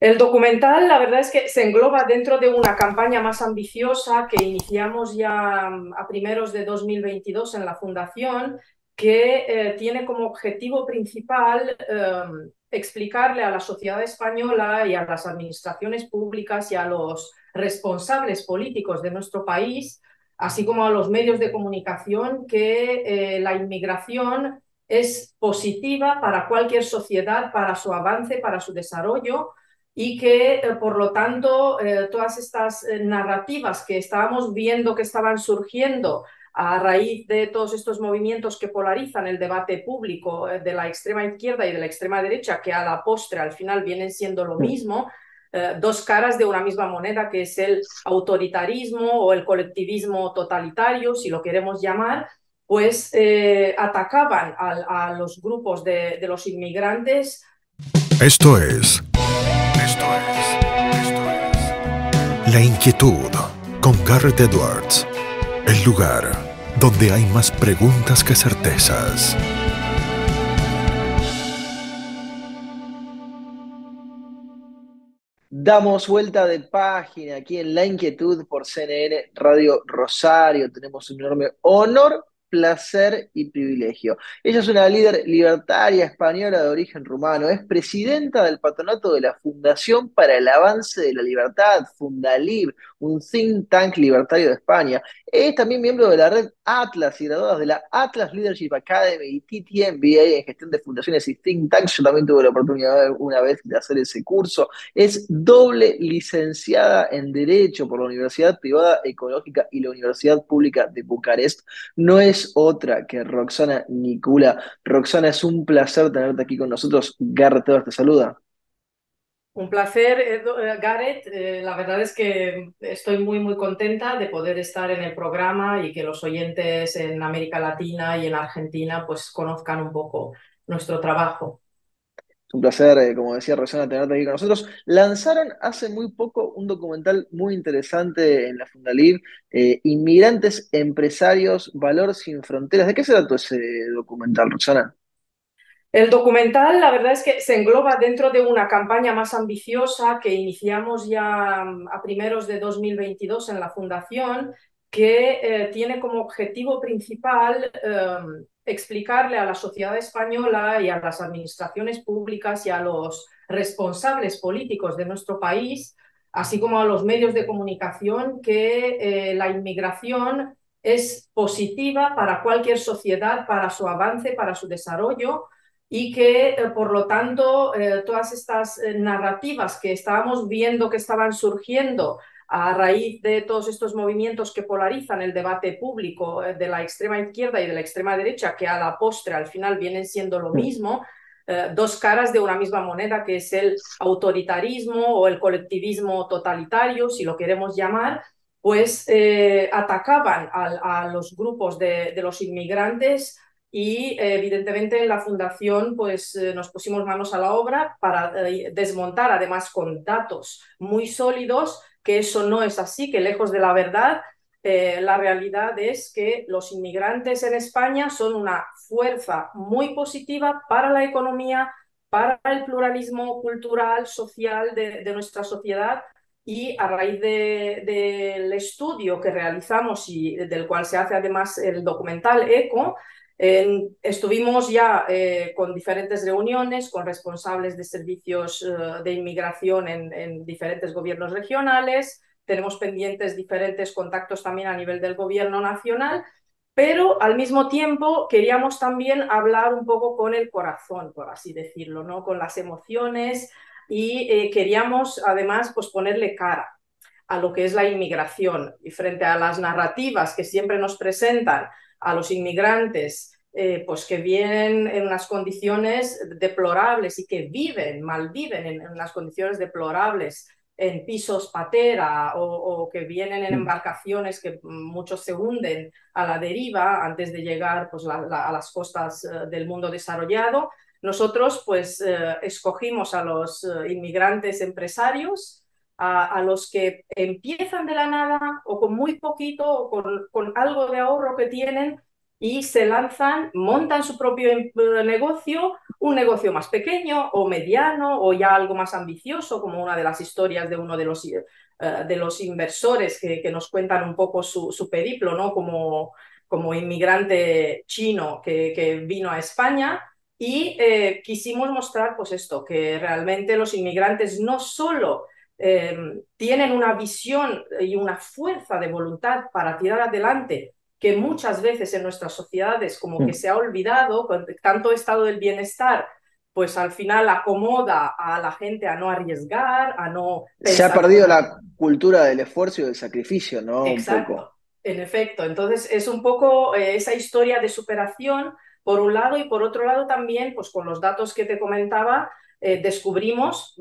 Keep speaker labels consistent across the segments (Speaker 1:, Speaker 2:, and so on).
Speaker 1: El documental, la verdad es que se engloba dentro de una campaña más ambiciosa que iniciamos ya a primeros de 2022 en la Fundación, que tiene como objetivo principal explicarle a la sociedad española y a las administraciones públicas y a los responsables políticos de nuestro país, así como a los medios de comunicación, que la inmigración es positiva para cualquier sociedad, para su avance, para su desarrollo y que, por lo tanto, todas estas narrativas que estábamos viendo que estaban surgiendo a raíz de todos estos movimientos que polarizan el debate público de la extrema izquierda y de la extrema derecha, que a la postre al final vienen siendo lo mismo, dos caras de una misma moneda, que es el autoritarismo o el colectivismo totalitario, si lo queremos llamar, pues atacaban a los grupos de los inmigrantes.
Speaker 2: Esto es, esto es La Inquietud con Garrett Edwards. El lugar donde hay más preguntas que certezas.
Speaker 3: Damos vuelta de página aquí en La Inquietud por CNN Radio Rosario. Tenemos un enorme honor, placer y privilegio. Ella es una líder libertaria española de origen rumano. Es presidenta del patronato de la Fundación para el Avance de la Libertad, Fundalib, un think tank libertario de España. Es también miembro de la red Atlas y graduada de la Atlas Leadership Academy y TTMBA en gestión de fundaciones y think tanks. Yo también tuve la oportunidad una vez de hacer ese curso. Es doble licenciada en Derecho por la Universidad Privada Ecológica y la Universidad Pública de Bucarest. No es otra que Roxana Nicula. Roxana, es un placer tenerte aquí con nosotros. Garrett Tebas te saluda.
Speaker 1: Un placer, Gareth. La verdad es que estoy muy contenta de poder estar en el programa y que los oyentes en América Latina y en Argentina pues conozcan un poco nuestro trabajo.
Speaker 3: Es un placer, como decía Roxana, tenerte aquí con nosotros. Lanzaron hace muy poco un documental muy interesante en la Fundalib, Inmigrantes, Empresarios, Valor sin Fronteras. ¿De qué se trató ese documental, Roxana?
Speaker 1: El documental, la verdad es que se engloba dentro de una campaña más ambiciosa que iniciamos ya a primeros de 2022 en la Fundación, que tiene como objetivo principal explicarle a la sociedad española y a las administraciones públicas y a los responsables políticos de nuestro país, así como a los medios de comunicación, que la inmigración es positiva para cualquier sociedad, para su avance, para su desarrollo, y que, por lo tanto, todas estas narrativas que estábamos viendo que estaban surgiendo a raíz de todos estos movimientos que polarizan el debate público de la extrema izquierda y de la extrema derecha, que a la postre al final vienen siendo lo mismo, dos caras de una misma moneda, que es el autoritarismo o el colectivismo totalitario, si lo queremos llamar, pues atacaban a los grupos de los inmigrantes y evidentemente en la Fundación pues nos pusimos manos a la obra para desmontar, además con datos muy sólidos, que eso no es así, que lejos de la verdad, la realidad es que los inmigrantes en España son una fuerza muy positiva para la economía, para el pluralismo cultural, social de nuestra sociedad. Y a raíz del estudio que realizamos y del cual se hace además el documental ECO, estuvimos ya con diferentes reuniones con responsables de servicios de inmigración en diferentes gobiernos regionales. Tenemos pendientes diferentes contactos también a nivel del gobierno nacional, pero al mismo tiempo queríamos también hablar un poco con el corazón, por así decirlo, ¿no? Con las emociones, y queríamos además pues ponerle cara a lo que es la inmigración, y frente a las narrativas que siempre nos presentan a los inmigrantes, pues que vienen en unas condiciones deplorables y que malviven en unas condiciones deplorables en pisos patera, o que vienen en embarcaciones que muchos se hunden a la deriva antes de llegar pues, a las costas del mundo desarrollado. Nosotros pues escogimos a los inmigrantes empresarios, a los que empiezan de la nada o con muy poquito o con algo de ahorro que tienen, y se lanzan, montan su propio negocio, un negocio más pequeño o mediano o ya algo más ambicioso, como una de las historias de uno de los inversores que nos cuentan un poco su periplo, ¿no? Como inmigrante chino que vino a España. Y quisimos mostrar pues esto, que realmente los inmigrantes no solo tienen una visión y una fuerza de voluntad para tirar adelante que muchas veces en nuestras sociedades como que
Speaker 3: Mm.
Speaker 1: se ha olvidado, con tanto estado del bienestar, pues al final acomoda a la gente a no arriesgar, a no
Speaker 3: Se ha
Speaker 1: pensar
Speaker 3: perdido
Speaker 1: fuera.
Speaker 3: la cultura del esfuerzo y del sacrificio, ¿no? Un poco.
Speaker 1: Exacto, en efecto. Entonces es un poco esa historia de superación, por un lado, y por otro lado también, pues con los datos que te comentaba, descubrimos,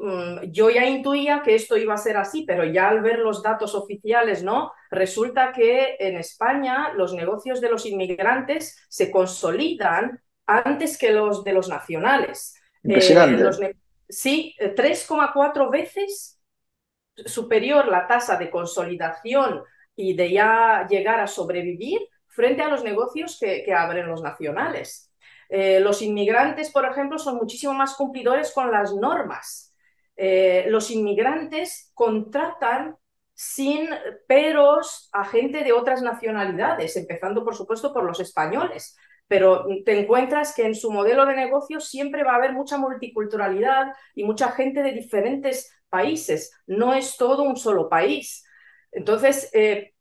Speaker 1: yo ya intuía que esto iba a ser así, pero ya al ver los datos oficiales, ¿no? Resulta que en España los negocios de los inmigrantes se consolidan antes que los de los nacionales.
Speaker 3: Impresionante.
Speaker 1: Sí, 3,4 veces superior la tasa de consolidación y de ya llegar a sobrevivir frente a los negocios que abren los nacionales. Los inmigrantes, por ejemplo, son muchísimo más cumplidores con las normas. Los inmigrantes contratan sin peros a gente de otras nacionalidades, empezando, por supuesto, por los españoles. Pero te encuentras que en su modelo de negocio siempre va a haber mucha multiculturalidad y mucha gente de diferentes países. No es todo un solo país. Entonces,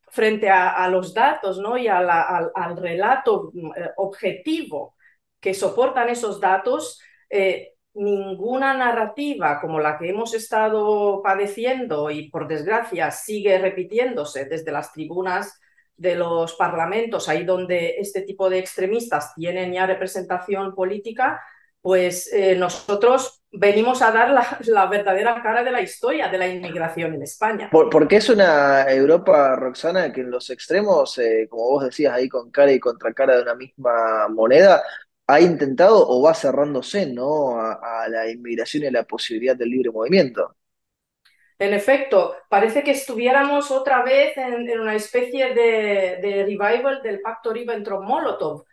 Speaker 1: frente a los datos, ¿no? Y al relato objetivo que soportan esos datos, ninguna narrativa como la que hemos estado padeciendo y por desgracia sigue repitiéndose desde las tribunas de los parlamentos, ahí donde este tipo de extremistas tienen ya representación política, pues nosotros venimos a dar la verdadera cara de la historia de la inmigración en España.
Speaker 3: Porque es una Europa, Roxana, que en los extremos, como vos decías ahí con cara y contra cara de una misma moneda, ha intentado o va cerrándose, ¿no? A la inmigración y a la posibilidad del libre movimiento.
Speaker 1: En efecto, parece que estuviéramos otra vez en una especie de revival del pacto Ribbentrop-Molotov.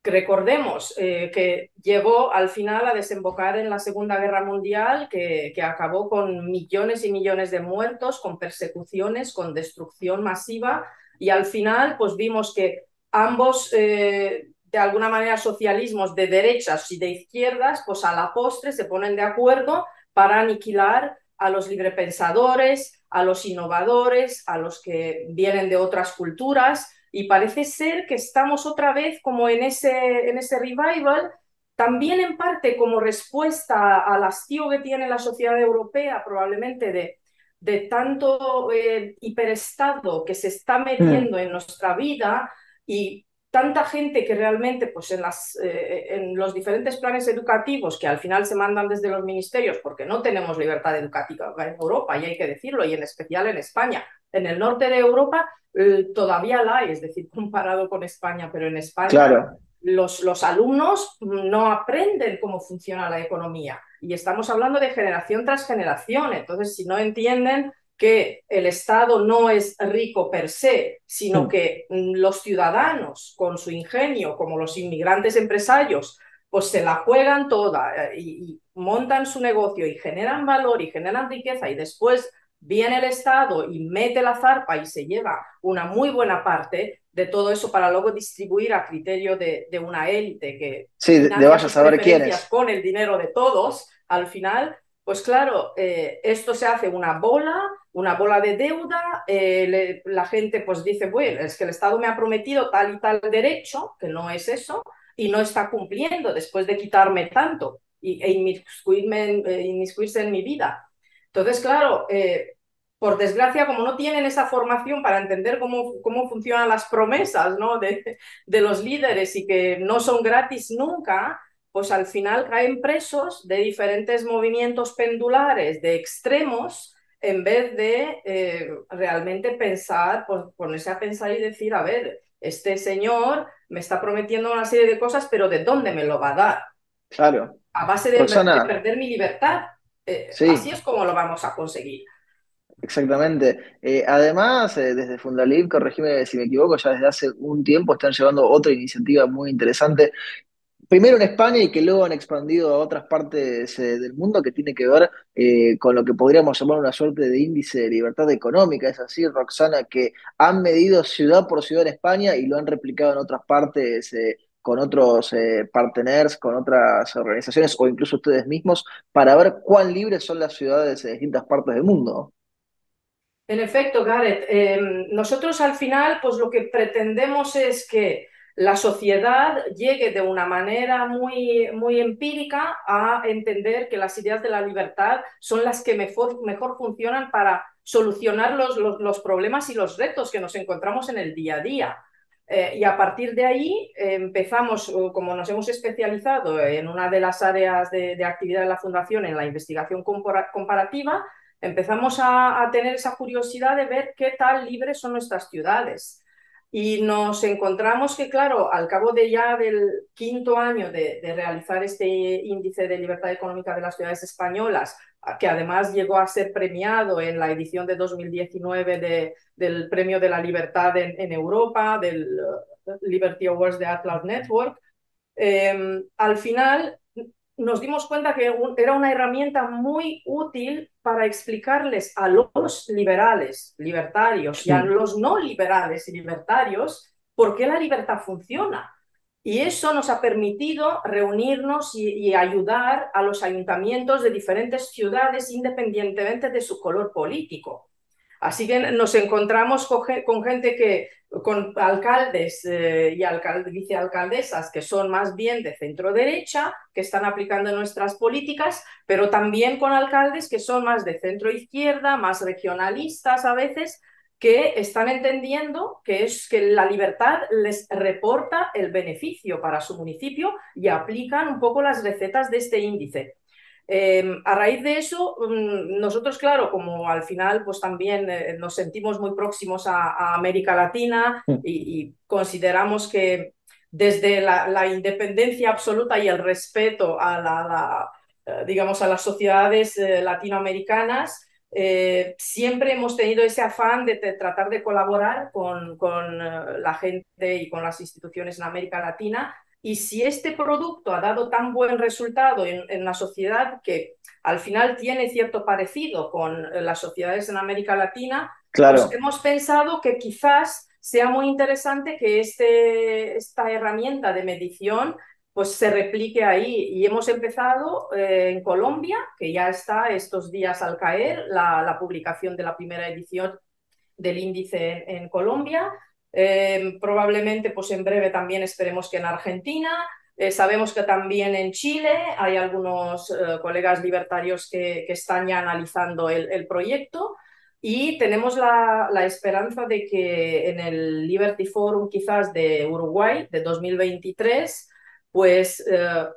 Speaker 1: Recordemos que llevó al final a desembocar en la Segunda Guerra Mundial, que acabó con millones y millones de muertos, con persecuciones, con destrucción masiva, y al final pues vimos que ambos, de alguna manera, socialismos de derechas y de izquierdas, pues a la postre se ponen de acuerdo para aniquilar a los librepensadores, a los innovadores, a los que vienen de otras culturas, y parece ser que estamos otra vez como en ese revival, también en parte como respuesta al hastío que tiene la sociedad europea, probablemente de tanto hiperestado que se está
Speaker 3: Mm.
Speaker 1: metiendo en nuestra vida y tanta gente que realmente pues en los diferentes planes educativos que al final se mandan desde los ministerios, porque no tenemos libertad educativa en Europa, y hay que decirlo, y en especial en España. En el norte de Europa todavía la hay, es decir, comparado con España, pero en España
Speaker 3: Claro,
Speaker 1: los alumnos no aprenden cómo funciona la economía, y estamos hablando de generación tras generación. Entonces, si no entienden que el Estado no es rico per se, sino
Speaker 3: mm,
Speaker 1: que los ciudadanos, con su ingenio, como los inmigrantes empresarios, pues se la juegan toda y montan su negocio y generan valor y generan riqueza, y después viene el Estado y mete la zarpa y se lleva una muy buena parte de todo eso para luego distribuir a criterio de una élite que
Speaker 3: sí, de
Speaker 1: financia
Speaker 3: vaya a
Speaker 1: sus
Speaker 3: saber quién
Speaker 1: preferencias
Speaker 3: es.
Speaker 1: con el dinero de todos al final. Pues claro, esto se hace una bola de deuda, la gente pues dice, bueno, es que el Estado me ha prometido tal y tal derecho, que no es eso, y no está cumpliendo después de quitarme tanto e inmiscuirse en mi vida. Entonces, claro, por desgracia, como no tienen esa formación para entender cómo funcionan las promesas, ¿no? de los líderes y que no son gratis nunca, pues al final caen presos de diferentes movimientos pendulares, de extremos, en vez de realmente pensar, pues ponerse a pensar y decir, a ver, este señor me está prometiendo una serie de cosas, pero ¿de dónde me lo va a dar?
Speaker 3: Claro.
Speaker 1: A base de
Speaker 3: Roxana,
Speaker 1: perder mi libertad. Así
Speaker 3: sí.
Speaker 1: es como lo vamos a conseguir.
Speaker 3: Exactamente. Además, desde Fundalib, corregime si me equivoco, ya desde hace un tiempo están llevando otra iniciativa muy interesante, primero en España y que luego han expandido a otras partes del mundo, que tiene que ver con lo que podríamos llamar una suerte de índice de libertad económica. Es así, Roxana, que han medido ciudad por ciudad en España y lo han replicado en otras partes, con otros partners, con otras organizaciones o incluso ustedes mismos, para ver cuán libres son las ciudades en distintas partes del mundo.
Speaker 1: En efecto, Gareth, nosotros al final, pues lo que pretendemos es que la sociedad llegue de una manera muy empírica a entender que las ideas de la libertad son las que mejor funcionan para solucionar los problemas y los retos que nos encontramos en el día a día. Y a partir de ahí empezamos, como nos hemos especializado en una de las áreas de actividad de la Fundación, en la investigación comparativa, empezamos a tener esa curiosidad de ver qué tal libres son nuestras ciudades. Y nos encontramos que, claro, al cabo de ya del quinto año de realizar este índice de libertad económica de las ciudades españolas, que además llegó a ser premiado en la edición de 2019 del Premio de la Libertad en Europa, del Liberty Awards de Atlas Network, al final nos dimos cuenta que era una herramienta muy útil para explicarles a los liberales, libertarios y a los no liberales y libertarios por qué la libertad funciona. Y eso nos ha permitido reunirnos y ayudar a los ayuntamientos de diferentes ciudades independientemente de su color político. Así que nos encontramos con gente que, con alcaldes y vicealcaldesas que son más bien de centro derecha, que están aplicando nuestras políticas, pero también con alcaldes que son más de centro izquierda, más regionalistas a veces, que están entendiendo que es que la libertad les reporta el beneficio para su municipio y aplican un poco las recetas de este índice. A raíz de eso, nosotros, claro, como al final pues también nos sentimos muy próximos a América Latina y consideramos que desde la independencia absoluta y el respeto a digamos, a las sociedades latinoamericanas, siempre hemos tenido ese afán de tratar de colaborar con la gente y con las instituciones en América Latina, y si este producto ha dado tan buen resultado en la sociedad que al final tiene cierto parecido con las sociedades en América Latina, pues
Speaker 3: Claro.
Speaker 1: hemos pensado que quizás sea muy interesante que esta herramienta de medición pues se replique ahí. Y hemos empezado en Colombia, que ya está estos días al caer, la publicación de la primera edición del índice en Colombia. Probablemente pues en breve también esperemos que en Argentina. Sabemos que también en Chile hay algunos colegas libertarios que están ya analizando el proyecto, y tenemos la esperanza de que en el Liberty Forum quizás de Uruguay de 2023 pues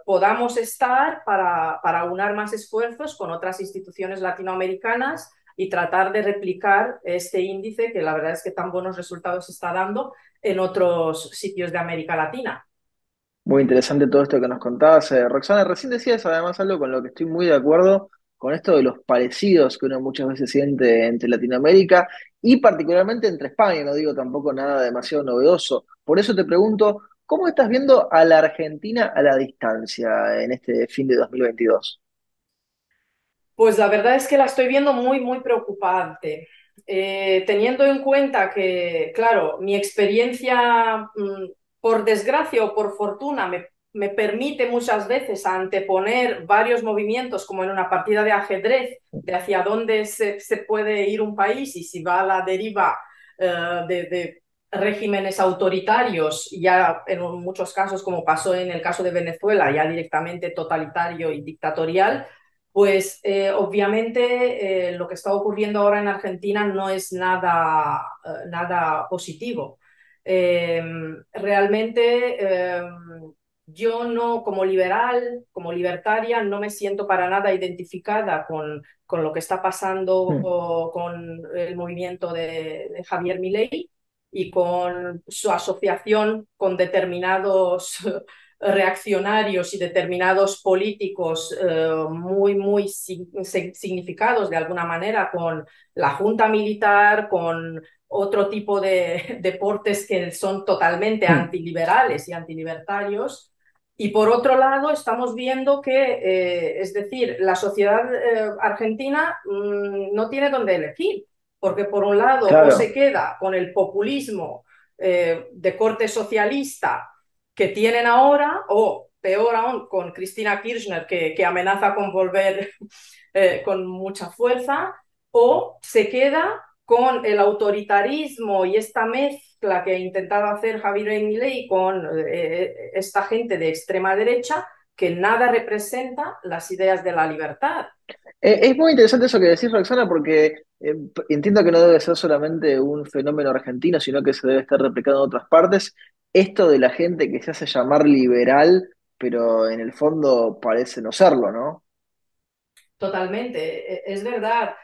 Speaker 1: podamos estar para unar más esfuerzos con otras instituciones latinoamericanas y tratar de replicar este índice que la verdad es que tan buenos resultados está dando en otros sitios de América Latina.
Speaker 3: Muy interesante todo esto que nos contabas. Roxana, recién decías además algo con lo que estoy muy de acuerdo, con esto de los parecidos que uno muchas veces siente entre Latinoamérica y particularmente entre España, no digo tampoco nada demasiado novedoso. Por eso te pregunto, ¿cómo estás viendo a la Argentina a la distancia en este fin de 2022?
Speaker 1: Pues la verdad es que la estoy viendo muy preocupante. Teniendo en cuenta que, claro, mi experiencia, por desgracia o por fortuna, me permite muchas veces anteponer varios movimientos, como en una partida de ajedrez, de hacia dónde se puede ir un país y si va a la deriva de regímenes autoritarios, ya en muchos casos, como pasó en el caso de Venezuela, ya directamente totalitario y dictatorial. Pues obviamente lo que está ocurriendo ahora en Argentina no es nada positivo. Eh, Realmente yo no, como liberal, como libertaria, no me siento para nada identificada con lo que está pasando
Speaker 3: Hmm.
Speaker 1: con el movimiento de Javier Milei y con su asociación con determinados reaccionarios y determinados políticos muy significados de alguna manera con la junta militar, con otro tipo de deportes que son totalmente
Speaker 3: Mm.
Speaker 1: antiliberales y antilibertarios. Y por otro lado, estamos viendo que, es decir, la sociedad argentina no tiene dónde elegir, porque por un lado o se
Speaker 3: Claro.
Speaker 1: queda con el populismo de corte socialista que tienen ahora, o peor aún, con Cristina Kirchner, que amenaza con volver con mucha fuerza, o se queda con el autoritarismo y esta mezcla que ha intentado hacer Javier Milei con esta gente de extrema derecha que nada representa las ideas de la libertad.
Speaker 3: Es muy interesante eso que decís, Roxana, porque entiendo que no debe ser solamente un fenómeno argentino, sino que se debe estar replicando en otras partes. Esto de la gente que se hace llamar liberal, pero en el fondo parece no serlo, ¿no?
Speaker 1: Totalmente, es verdad.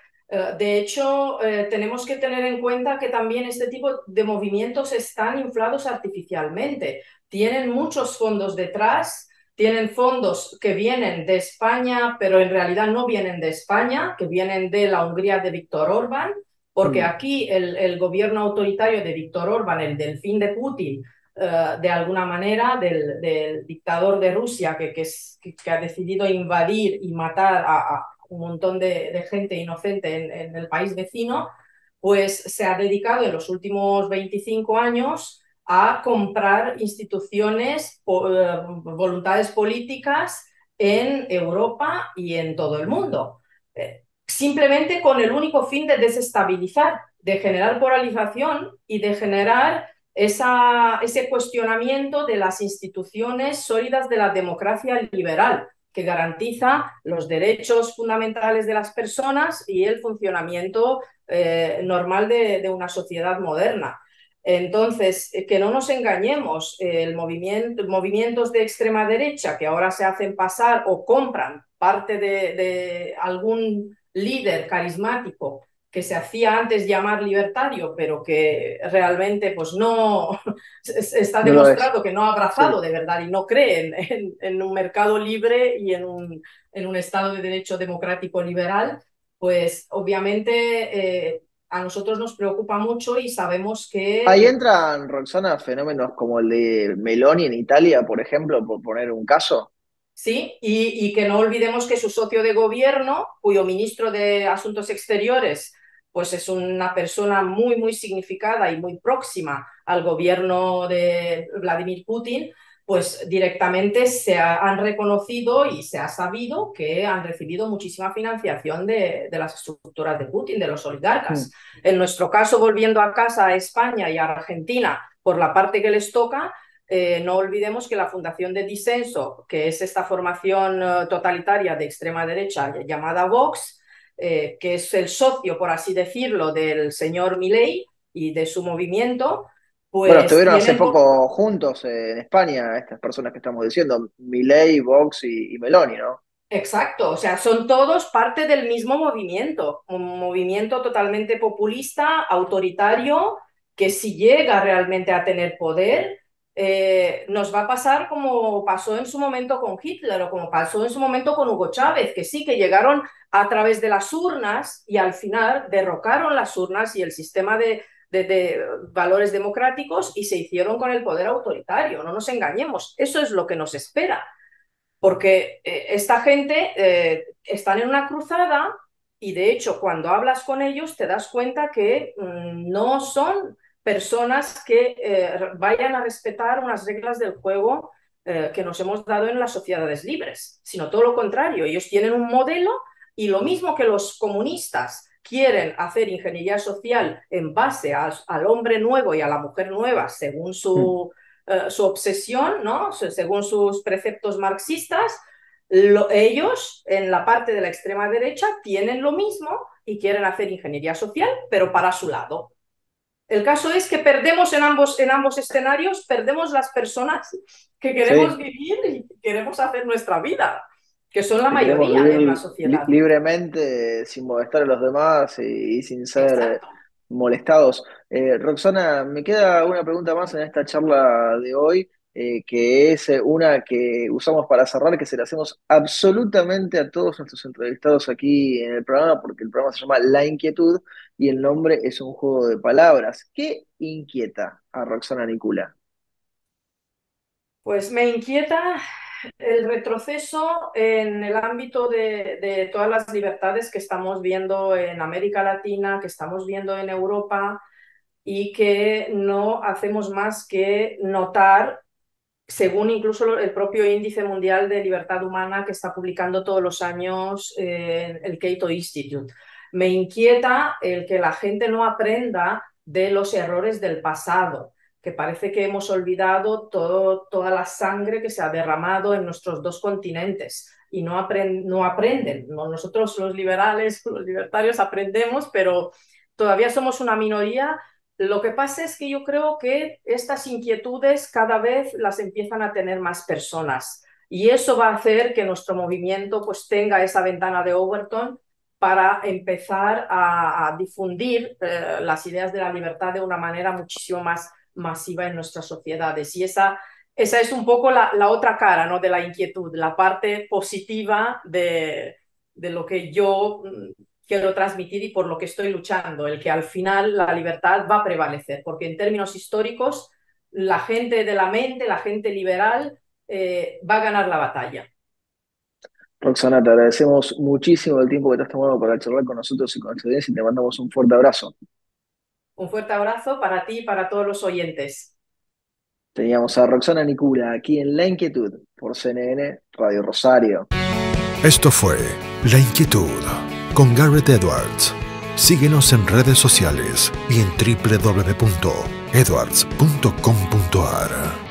Speaker 1: De hecho, tenemos que tener en cuenta que también este tipo de movimientos están inflados artificialmente. Tienen muchos fondos detrás, tienen fondos que vienen de España, pero en realidad no vienen de España, que vienen de la Hungría de Víctor Orbán, porque
Speaker 3: Mm.
Speaker 1: aquí el gobierno autoritario de Víctor Orbán, el delfín de Putin, de alguna manera, del dictador de Rusia que ha decidido invadir y matar a un montón de gente inocente en el país vecino, pues se ha dedicado en los últimos 25 años a comprar instituciones, voluntades políticas en Europa y en todo el mundo. Simplemente con el único fin de desestabilizar, de generar polarización y de generar ese cuestionamiento de las instituciones sólidas de la democracia liberal, que garantiza los derechos fundamentales de las personas y el funcionamiento normal de una sociedad moderna. Entonces, que no nos engañemos, movimientos de extrema derecha que ahora se hacen pasar o compran parte de algún líder carismático que se hacía antes llamar libertario, pero que realmente pues no está
Speaker 3: No lo es.
Speaker 1: demostrado que no ha abrazado
Speaker 3: Sí.
Speaker 1: de verdad y no cree en un mercado libre y en un Estado de Derecho democrático liberal, pues obviamente a nosotros nos preocupa mucho y sabemos
Speaker 3: Ahí
Speaker 1: que
Speaker 3: entran, Roxana, fenómenos como el de Meloni en Italia, por ejemplo, por poner un caso.
Speaker 1: sí, y que no olvidemos que su socio de gobierno, cuyo ministro de Asuntos Exteriores, pues es una persona muy significada y muy próxima al gobierno de Vladimir Putin, pues directamente han reconocido y se ha sabido que han recibido muchísima financiación de las estructuras de Putin, de los
Speaker 3: Mm.
Speaker 1: oligarcas. En nuestro caso, volviendo a casa a España y a Argentina, por la parte que les toca, no olvidemos que la Fundación de Disenso, que es esta formación totalitaria de extrema derecha llamada Vox, que es el socio, por así decirlo, del señor Milei y de su movimiento,
Speaker 3: Bueno,
Speaker 1: pues
Speaker 3: estuvieron hace
Speaker 1: tienen por...
Speaker 3: poco juntos en España, estas personas que estamos diciendo, Milei, Vox y Meloni, ¿no?
Speaker 1: Exacto, o sea, son todos parte del mismo movimiento, un movimiento totalmente populista, autoritario, que si llega realmente a tener poder, nos va a pasar como pasó en su momento con Hitler o como pasó en su momento con Hugo Chávez, que sí que llegaron a través de las urnas y al final derrocaron las urnas y el sistema de valores democráticos y se hicieron con el poder autoritario. No nos engañemos, eso es lo que nos espera porque esta gente están en una cruzada y de hecho cuando hablas con ellos te das cuenta que no son personas que vayan a respetar unas reglas del juego que nos hemos dado en las sociedades libres, sino todo lo contrario, ellos tienen un modelo y lo mismo que los comunistas quieren hacer ingeniería social en base al hombre nuevo y a la mujer nueva según
Speaker 3: Mm.
Speaker 1: su obsesión, ¿no? Según sus preceptos marxistas, ellos en la parte de la extrema derecha tienen lo mismo y quieren hacer ingeniería social, pero para su lado. El caso es que perdemos en ambos escenarios, perdemos las personas que queremos
Speaker 3: Sí,
Speaker 1: vivir y queremos hacer nuestra vida, que son la
Speaker 3: que queremos
Speaker 1: mayoría en la
Speaker 3: vivir
Speaker 1: sociedad.
Speaker 3: libremente, sin molestar a los demás y sin ser
Speaker 1: Exacto.
Speaker 3: molestados. Roxana, me queda una pregunta más en esta charla de hoy. que es una que usamos para cerrar, que se la hacemos absolutamente a todos nuestros entrevistados aquí en el programa, porque el programa se llama La Inquietud y el nombre es un juego de palabras. ¿Qué inquieta a Roxana Nicula?
Speaker 1: Pues me inquieta el retroceso en el ámbito de todas las libertades que estamos viendo en América Latina, que estamos viendo en Europa y que no hacemos más que notar, según incluso el propio Índice Mundial de Libertad Humana que está publicando todos los años el Cato Institute. Me inquieta el que la gente no aprenda de los errores del pasado, que parece que hemos olvidado toda la sangre que se ha derramado en nuestros dos continentes y no aprenden. Nosotros los liberales, los libertarios aprendemos, pero todavía somos una minoría. Lo que pasa es que yo creo que estas inquietudes cada vez las empiezan a tener más personas y eso va a hacer que nuestro movimiento pues tenga esa ventana de Overton para empezar a difundir las ideas de la libertad de una manera muchísimo más masiva en nuestras sociedades. Y esa es un poco la otra cara, ¿no?, de la inquietud, la parte positiva de lo que yo quiero transmitir y por lo que estoy luchando, el que al final la libertad va a prevalecer, porque en términos históricos la gente de la mente, la gente liberal, va a ganar la batalla.
Speaker 3: Roxana, te agradecemos muchísimo el tiempo que te has tomado para charlar con nosotros y con nuestra audiencia y te mandamos un fuerte abrazo.
Speaker 1: Un fuerte abrazo para ti y para todos los oyentes.
Speaker 3: Teníamos a Roxana Nicula aquí en La Inquietud por CNN Radio Rosario.
Speaker 2: Esto fue La Inquietud con Garrett Edwards. Síguenos en redes sociales y en www.edwards.com.ar.